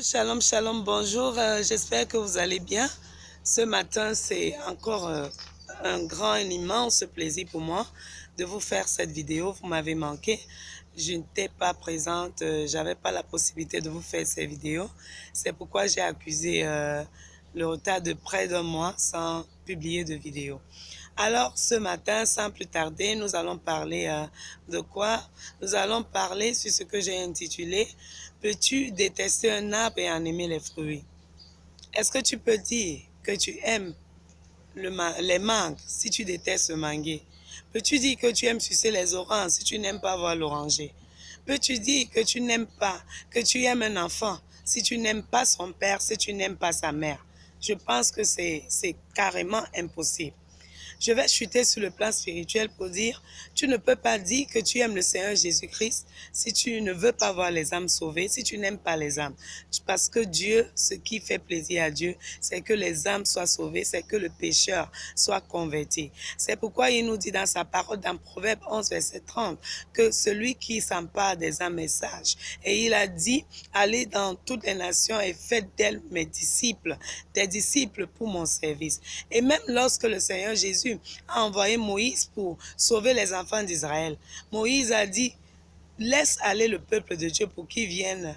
Shalom, shalom, bonjour, j'espère que vous allez bien. Ce matin, c'est encore un grand et immense plaisir pour moi de vous faire cette vidéo. Vous m'avez manqué, je n'étais pas présente, j'avais pas la possibilité de vous faire ces vidéos. C'est pourquoi j'ai accusé le retard de près d'un mois sans publier de vidéo. Alors, ce matin, sans plus tarder, nous allons parler de quoi? Nous allons parler sur ce que j'ai intitulé « Peux-tu détester un arbre et en aimer les fruits ?» Est-ce que tu peux dire que tu aimes les mangues si tu détestes le manguier? Peux-tu dire que tu aimes sucer les oranges si tu n'aimes pas voir l'oranger? Peux-tu dire que tu n'aimes pas, que tu aimes un enfant si tu n'aimes pas son père, si tu n'aimes pas sa mère? Je pense que c'est carrément impossible. Je vais chuter sur le plan spirituel pour dire, tu ne peux pas dire que tu aimes le Seigneur Jésus-Christ si tu ne veux pas voir les âmes sauvées, si tu n'aimes pas les âmes. Parce que Dieu, ce qui fait plaisir à Dieu, c'est que les âmes soient sauvées, c'est que le pécheur soit converti. C'est pourquoi il nous dit dans sa parole, dans Proverbe 11, verset 30, que celui qui s'empare des âmes est sage. Et il a dit, allez dans toutes les nations et faites d'elles mes disciples, des disciples pour mon service. Et même lorsque le Seigneur Jésus a envoyé Moïse pour sauver les enfants d'Israël, Moïse a dit, laisse aller le peuple de Dieu pour qu'ils viennent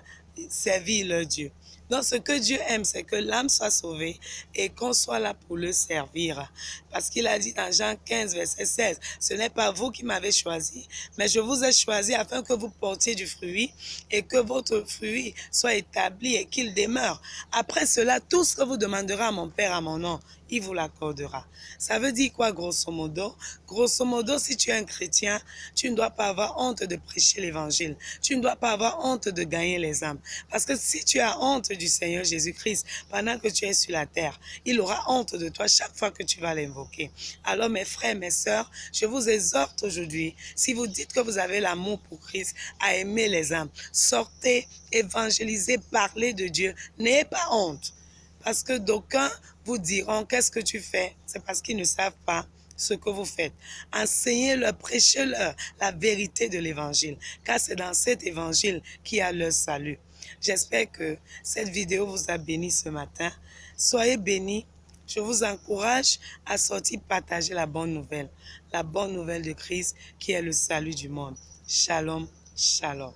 servir leur Dieu. Donc ce que Dieu aime, c'est que l'âme soit sauvée et qu'on soit là pour le servir. Parce qu'il a dit dans Jean 15, verset 16, ce n'est pas vous qui m'avez choisi, mais je vous ai choisi afin que vous portiez du fruit et que votre fruit soit établi et qu'il demeure. Après cela, tout ce que vous demanderez à mon Père à mon nom, il vous l'accordera. Ça veut dire quoi, grosso modo? Grosso modo, si tu es un chrétien, tu ne dois pas avoir honte de prêcher l'évangile. Tu ne dois pas avoir honte de gagner les âmes. Parce que si tu as honte du Seigneur Jésus-Christ pendant que tu es sur la terre, il aura honte de toi chaque fois que tu vas l'invoquer. Alors mes frères, mes sœurs, je vous exhorte aujourd'hui, si vous dites que vous avez l'amour pour Christ, à aimer les âmes. Sortez, évangélisez, parlez de Dieu. N'ayez pas honte. Parce que d'aucuns vous diront, qu'est-ce que tu fais? C'est parce qu'ils ne savent pas ce que vous faites. Enseignez-leur, prêchez-leur la vérité de l'évangile, car c'est dans cet évangile qu'il y a leur salut. J'espère que cette vidéo vous a béni ce matin. Soyez bénis. Je vous encourage à sortir partager la bonne nouvelle de Christ qui est le salut du monde. Shalom, shalom.